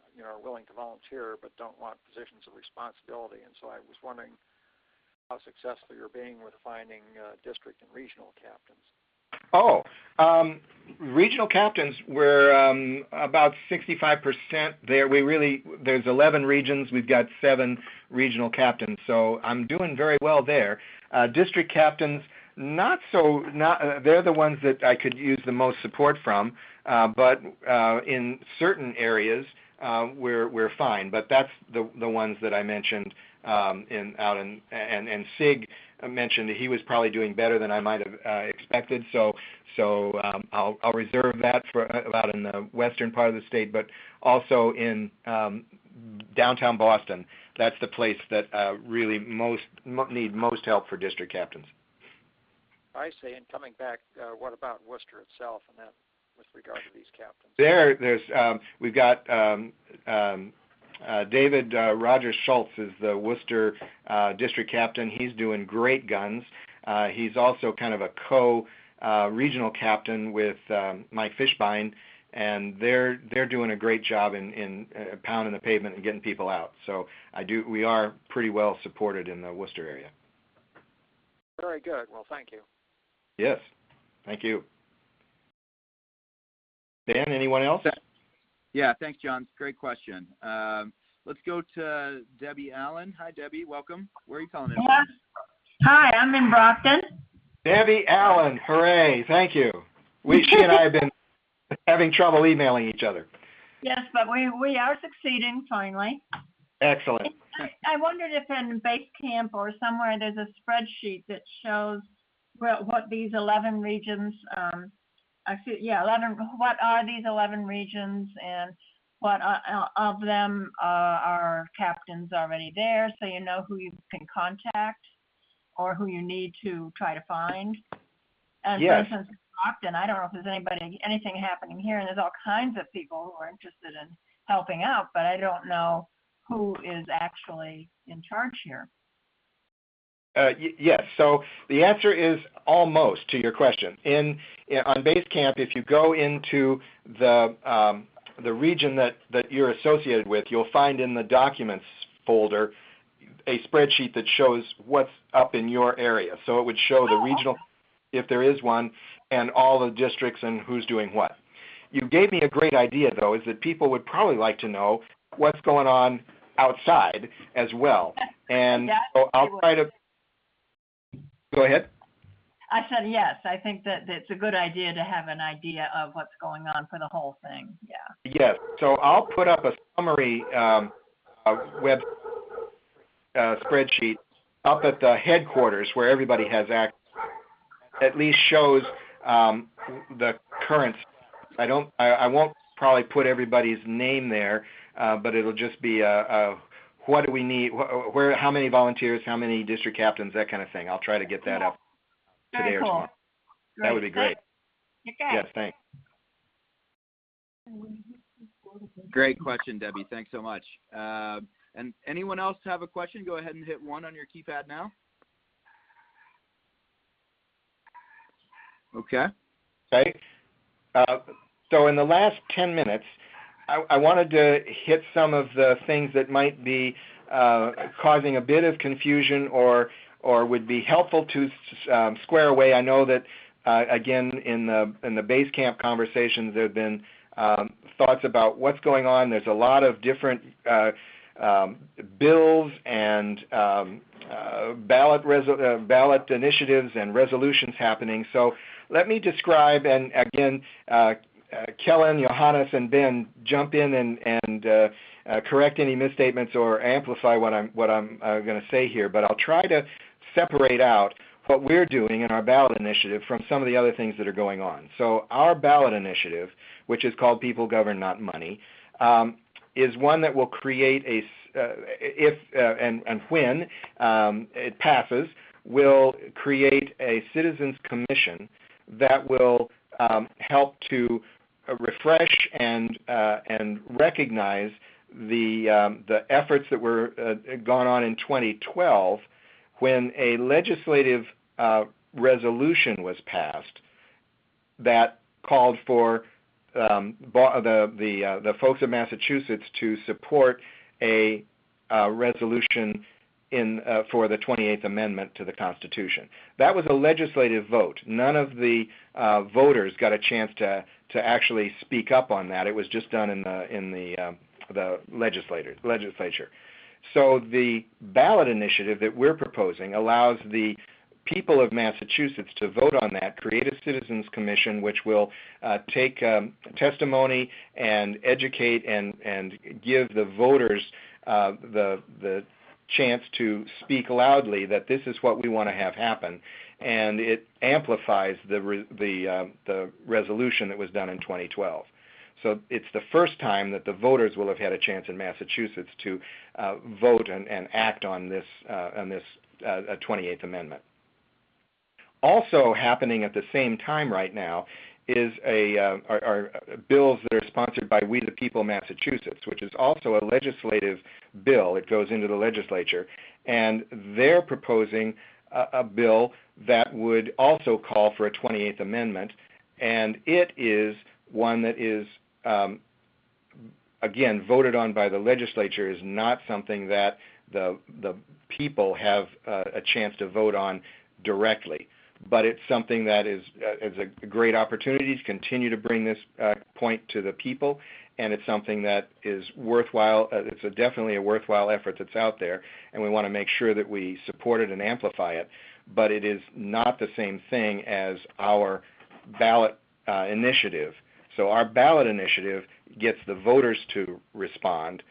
H: willing to volunteer but don't want positions of responsibility, and so I was wondering how successful you're being with finding district and regional captains.
A: Oh, regional captains, we're about 65% there. There's 11 regions. We've got 7 regional captains, so I'm doing very well there. District captains, they're the ones that I could use the most support from, but in certain areas, we're fine. But that's the ones that I mentioned and Sig mentioned he was probably doing better than I might have expected. So I'll reserve that for about in the western part of the state, but also in downtown Boston. That's the place that really need most help for district captains.
H: I see. And coming back, what about Worcester itself and that with regard to these captains?
A: We've got David Rogers Schultz is the Worcester district captain. He's doing great guns. He's also kind of a co-regional captain with Mike Fishbein, and they're doing a great job in pounding the pavement and getting people out. So we are pretty well supported in the Worcester area.
H: Very good. Well, thank you.
A: Yes, thank you. Ben, anyone else?
B: Yeah, thanks, John. Great question. Let's go to Debbie Allen. Hi, Debbie. Welcome. Where are you calling in from?
I: Hi, I'm in Brockton.
A: Debbie Allen. Hooray. Thank you. She and I have been having trouble emailing each other.
I: Yes, but we are succeeding finally.
A: Excellent.
I: I wondered if in Basecamp or somewhere there's a spreadsheet that shows what these 11 regions, 11. What are these 11 regions, and what of them are captains already there, so you know who you can contact or who you need to try to find. And
A: yes.
I: for instance, Brockton, I don't know if there's anything happening here, and there's all kinds of people who are interested in helping out, but I don't know who is actually in charge here.
A: Yes. So the answer is almost to your question. On Basecamp, if you go into the region that you're associated with, you'll find in the Documents folder a spreadsheet that shows what's up in your area. So it would show the regional, if there is one, and all the districts and who's doing what. You gave me a great idea, though, is that people would probably like to know what's going on outside as well. And so I'll try to go ahead.
I: I said yes. I think that it's a good idea to have an idea of what's going on for the whole thing. Yeah.
A: Yes. So I'll put up a summary web spreadsheet up at the headquarters where everybody has access. At least shows the current. I won't probably put everybody's name there, but it'll just be what do we need, where, how many volunteers, how many district captains, that kind of thing. I'll try to get that up today or tomorrow. That would be great.
I: Okay.
A: Yes, thanks.
B: Great question, Debbie. Thanks so much. And anyone else have a question? Go ahead and hit 1 on your keypad now. Okay.
A: Okay. So in the last 10 minutes, I wanted to hit some of the things that might be causing a bit of confusion or would be helpful to square away. I know that, again, in the Basecamp conversations, there have been thoughts about what's going on. There's a lot of different bills and ballot initiatives and resolutions happening. So let me describe, and again, Kellen, Johannes, and Ben, jump in and correct any misstatements or amplify what I'm going to say here. But I'll try to separate out what we're doing in our ballot initiative from some of the other things that are going on. So our ballot initiative, which is called People Govern Not Money, is one that will create when it passes, will create a citizens commission that will help to refresh and recognize the efforts that were gone on in 2012 when a legislative resolution was passed that called for the folks of Massachusetts to support a resolution for the 28th Amendment to the Constitution. That was a legislative vote. None of the voters got a chance to actually speak up on that. It was just done in the legislature. So the ballot initiative that we're proposing allows the people of Massachusetts to vote on that, create a citizens commission which will take testimony and educate and give the voters the chance to speak loudly that this is what we want to have happen, and it amplifies the resolution that was done in 2012. So it's the first time that the voters will have had a chance in Massachusetts to vote and act on this 28th Amendment. Also happening at the same time right now is are bills that are sponsored by We the People Massachusetts, which is also a legislative bill. It goes into the legislature, and they're proposing a bill that would also call for a 28th Amendment, and it is one that is, again, voted on by the legislature, is not something that the people have a chance to vote on directly. but it's something that is a great opportunity to continue to bring this point to the people, and it's something that is worthwhile. It's definitely a worthwhile effort that's out there, and we want to make sure that we support it and amplify it. But it is not the same thing as our ballot initiative. So our ballot initiative gets the voters to respond.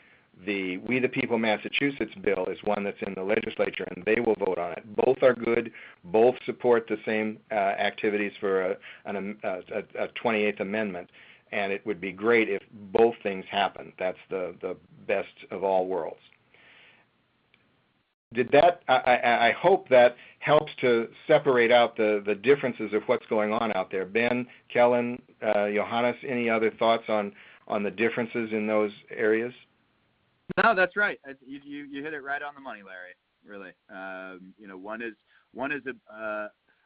A: The We the People Massachusetts bill is one that's in the legislature, and they will vote on it. Both are good. Both support the same activities for a 28th Amendment, and it would be great if both things happen. That's the best of all worlds. Did that? I hope that helps to separate out the differences of what's going on out there. Ben, Kellen, Johannes, any other thoughts on the differences in those areas?
B: No, that's right. You hit it right on the money, Larry. Really, one is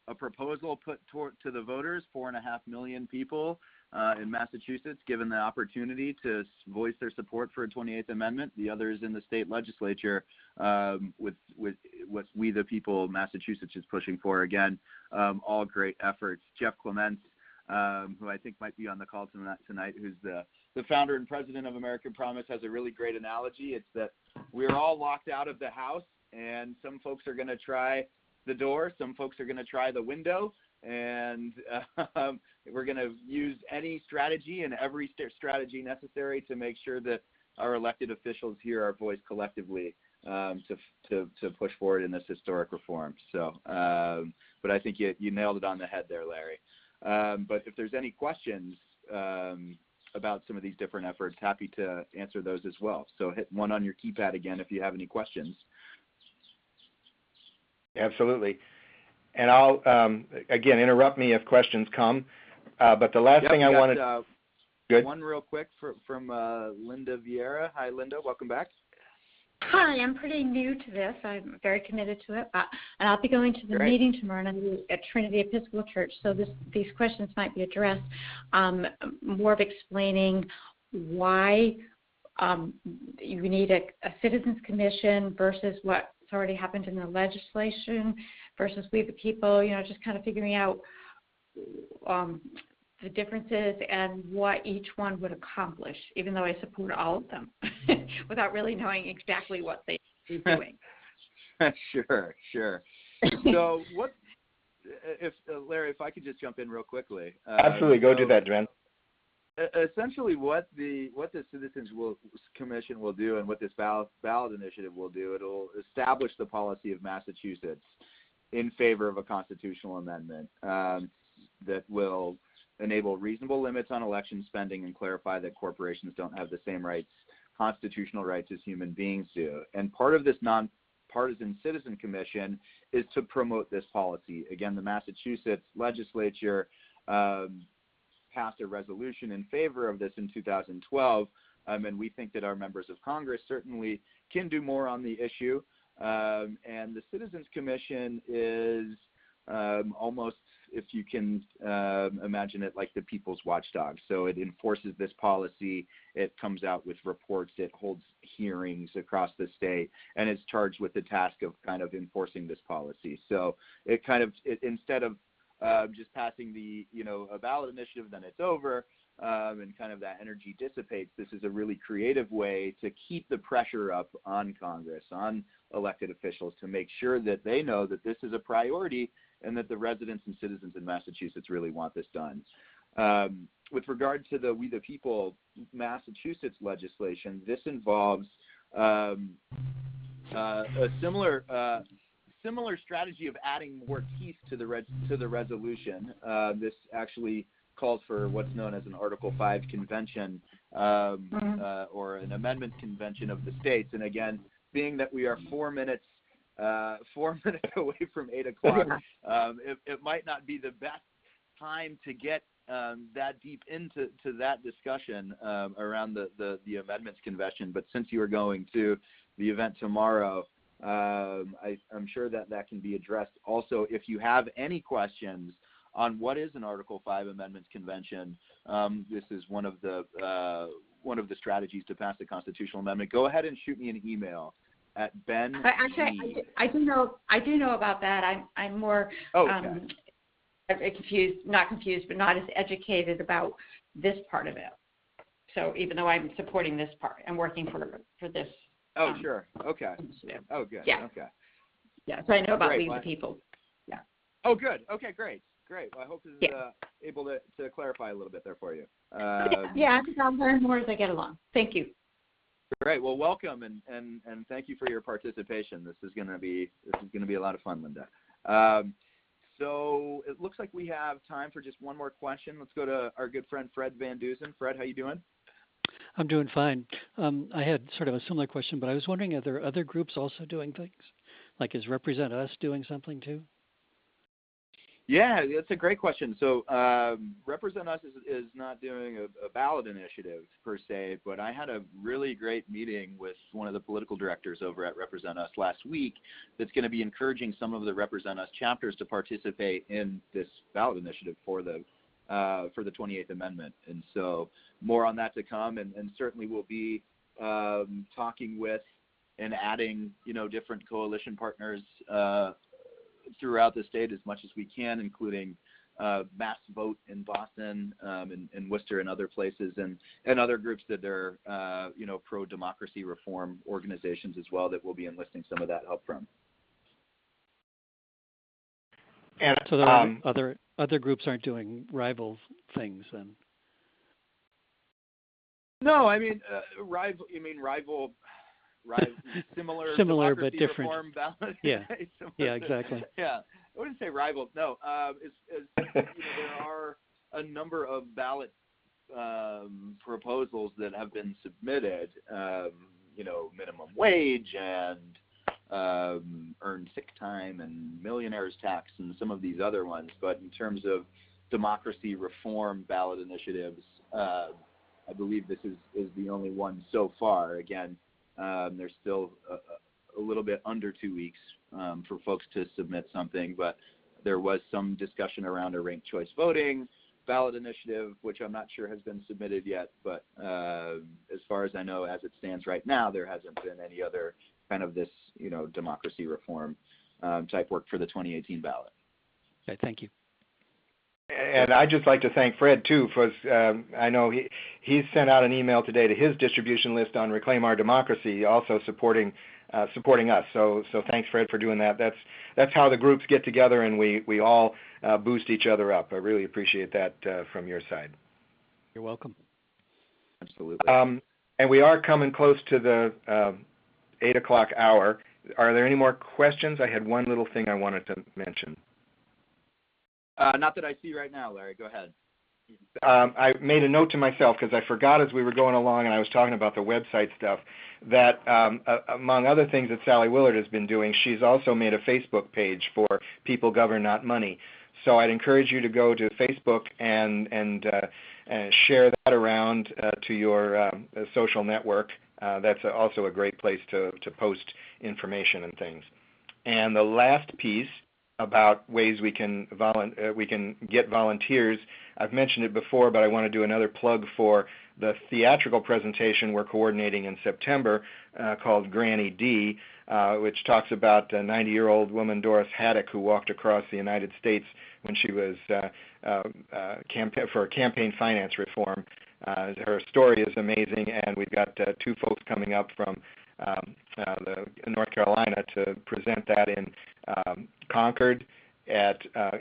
B: a proposal put to the voters, 4.5 million people in Massachusetts given the opportunity to voice their support for a 28th Amendment. The other is in the state legislature with what We the People Massachusetts is pushing for. Again, all great efforts. Jeff Clements, who I think might be on the call tonight, who's the founder and president of American Promise, has a really great analogy. It's that we're all locked out of the house, and some folks are going to try the door, some folks are going to try the window, and we're going to use any strategy and every strategy necessary to make sure that our elected officials hear our voice collectively to push forward in this historic reform. So, but I think you nailed it on the head there, Larry. But if there's any questions about some of these different efforts, happy to answer those as well. So hit 1 on your keypad again if you have any questions. Absolutely. And I'll, again, interrupt me if questions come. But the last thing I wanted... Good. One real quick from Linda Vieira. Hi, Linda. Welcome back.
E: Hi, I'm pretty new to this. I'm very committed to it, and I'll be going to the meeting tomorrow night at Trinity Episcopal Church, so these questions might be addressed. More of explaining why you need a citizens commission versus what's already happened in the legislation versus We the People, just kind of figuring out the differences and what each one would accomplish, even though I support all of them, without really knowing exactly what they're doing.
B: Sure. So what, Larry, if I could just jump in real quickly.
A: Absolutely, go do that, Ben.
B: Essentially what the Citizens Commission will do and what this ballot initiative will do, it'll establish the policy of Massachusetts in favor of a constitutional amendment that will enable reasonable limits on election spending and clarify that corporations don't have the same constitutional rights as human beings do. And part of this nonpartisan citizen commission is to promote this policy. Again, the Massachusetts legislature passed a resolution in favor of this in 2012, and we think that our members of Congress certainly can do more on the issue. And the Citizens Commission is almost, if you can imagine it, like the people's watchdog. So it enforces this policy, it comes out with reports, it holds hearings across the state, and it's charged with the task of kind of enforcing this policy. So it instead of just passing a ballot initiative, then it's over, and kind of that energy dissipates, this is a really creative way to keep the pressure up on Congress, on elected officials, to make sure that they know that this is a priority and that the residents and citizens in Massachusetts really want this done. With regard to the We the People Massachusetts legislation, this involves a similar strategy of adding more teeth to the resolution. This actually calls for what's known as an Article 5 convention or an amendment convention of the states. And again, being that we are 4 minutes away from 8 o'clock, it might not be the best time to get that deep into that discussion around the amendments convention. But since you are going to the event tomorrow, I'm sure that can be addressed. Also, if you have any questions on what is an Article 5 amendments convention, this is one of the strategies to pass the constitutional amendment. Go ahead and shoot me an email at Ben.
E: Actually, I do know about that. I'm more not confused, but not as educated about this part of it. So even though I'm supporting this part, I'm working for this.
B: Oh, sure. Okay.
E: Initiative.
B: Oh, good.
E: Yeah.
B: Okay.
E: Yeah. So I know about
B: Great.
E: Lead the People. Yeah.
B: Oh, good. Okay, great. Well, I hope this is able to clarify a little bit there for you.
E: Yeah, I think I'll learn more as I get along. Thank you.
B: Great. Well, welcome and thank you for your participation. This is going to be a lot of fun, Linda. So it looks like we have time for just one more question. Let's go to our good friend Fred Van Dusen. Fred, how you doing?
J: I'm doing fine. I had sort of a similar question, but I was wondering, are there other groups also doing things? Like, is Represent Us doing something too?
B: Yeah, that's a great question. So Represent Us is not doing a ballot initiative per se, but I had a really great meeting with one of the political directors over at Represent Us last week that's going to be encouraging some of the Represent Us chapters to participate in this ballot initiative for the 28th Amendment. And so more on that to come, and certainly we'll be talking with and adding, different coalition partners throughout the state as much as we can, including Mass Vote in Boston, and Worcester and other places, and other groups that are, pro-democracy reform organizations as well that we'll be enlisting some of that help from.
J: And so there are other groups aren't doing rival things then?
B: No, I mean similar
J: but different.
B: Reform ballot.
J: Yeah, yeah, exactly.
B: Yeah, I wouldn't say rivals. No, there are a number of ballot proposals that have been submitted. Minimum wage and earned sick time and millionaire's tax and some of these other ones. But in terms of democracy reform ballot initiatives, I believe this is the only one so far. Again, there's still a little bit under 2 weeks for folks to submit something, but there was some discussion around a ranked choice voting ballot initiative, which I'm not sure has been submitted yet, but as far as I know, as it stands right now, there hasn't been any other kind of this, democracy reform type work for the 2018 ballot.
J: Okay, thank you.
A: And I'd just like to thank Fred, too, for I know he's sent out an email today to his distribution list on Reclaim Our Democracy, also supporting us. So thanks, Fred, for doing that. That's how the groups get together, and we all boost each other up. I really appreciate that from your side.
J: You're welcome.
B: Absolutely.
A: And we are coming close to the 8 o'clock hour. Are there any more questions? I had one little thing I wanted to mention.
B: Not that I see right now, Larry. Go ahead.
A: I made a note to myself because I forgot as we were going along and I was talking about the website stuff that among other things that Sally Willard has been doing, she's also made a Facebook page for People Govern Not Money. So I'd encourage you to go to Facebook and share that around to your social network. That's also a great place to post information and things. And the last piece about ways we can get volunteers. I've mentioned it before, but I want to do another plug for the theatrical presentation we're coordinating in September called Granny D, which talks about a 90-year-old woman, Doris Haddock, who walked across the United States when she was for campaign finance reform. Her story is amazing, and we've got two folks coming up from North Carolina to present that in Concord,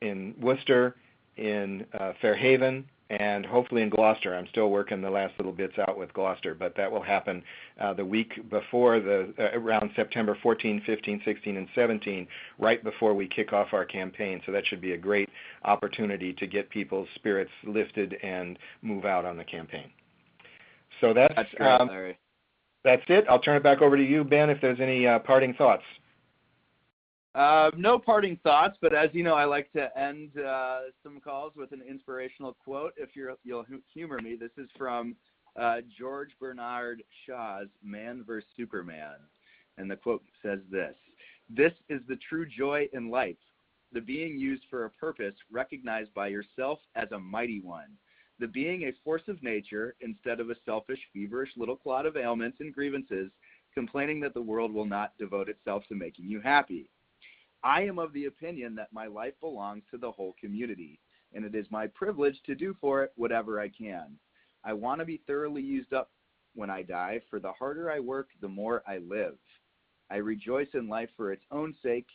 A: in Worcester, in Fairhaven, and hopefully in Gloucester. I'm still working the last little bits out with Gloucester, but that will happen the week before, around September 14, 15, 16, and 17, right before we kick off our campaign. So that should be a great opportunity to get people's spirits lifted and move out on the campaign. So that's
B: great, Larry.
A: That's it. I'll turn it back over to you, Ben, if there's any parting thoughts.
B: No parting thoughts, but as you know, I like to end some calls with an inspirational quote. If you'll humor me, this is from George Bernard Shaw's Man vs. Superman. And the quote says this: "This is the true joy in life, the being used for a purpose recognized by yourself as a mighty one. The being a force of nature instead of a selfish, feverish little clod of ailments and grievances, complaining that the world will not devote itself to making you happy. I am of the opinion that my life belongs to the whole community, and it is my privilege to do for it whatever I can. I want to be thoroughly used up when I die, for the harder I work, the more I live. I rejoice in life for its own sake.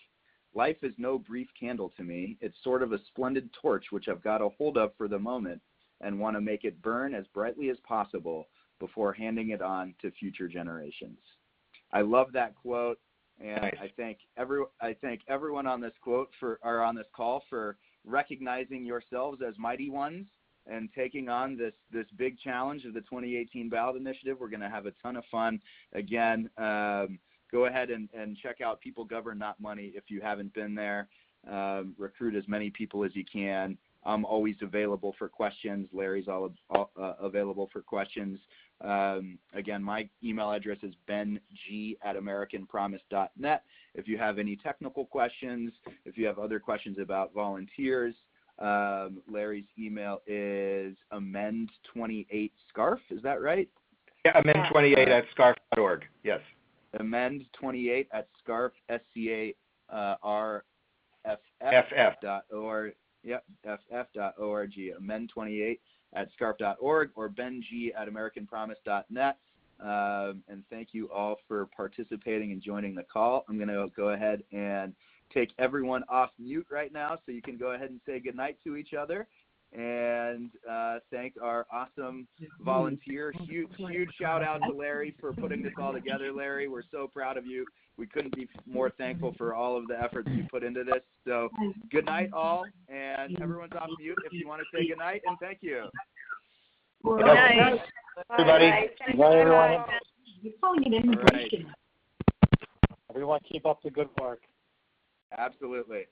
B: Life is no brief candle to me. It's sort of a splendid torch which I've got a hold of for the moment and want to make it burn as brightly as possible before handing it on to future generations. I love that quote, and nice. I thank everyone on this on this call for recognizing yourselves as mighty ones and taking on this big challenge of the 2018 ballot initiative. We're going to have a ton of fun. Again, go ahead and check out People Govern Not Money if you haven't been there. Recruit as many people as you can. I'm always available for questions. Larry's available for questions. Again, my email address is beng@americanpromise.net. If you have any technical questions, if you have other questions about volunteers, Larry's email is amend28scarf. Is that right?
A: Yeah, amend28@scarf.org. Yes.
B: Amend28@scarf, SCARFF.org. Yep, ff.org. Amend28@scarf.org or beng@americanpromise.net. And thank you all for participating and joining the call. I'm going to go ahead and take everyone off mute right now so you can go ahead and say goodnight to each other. And thank our awesome volunteer. Huge shout out to Larry for putting this all together, Larry. We're so proud of you. We couldn't be more thankful for all of the efforts you put into this. So good night, all, and everyone's off mute if you want to say good night, and thank you.
A: Good night, everybody.
F: Good night, everyone.
B: All right.
F: Everyone keep up the good work.
B: Absolutely.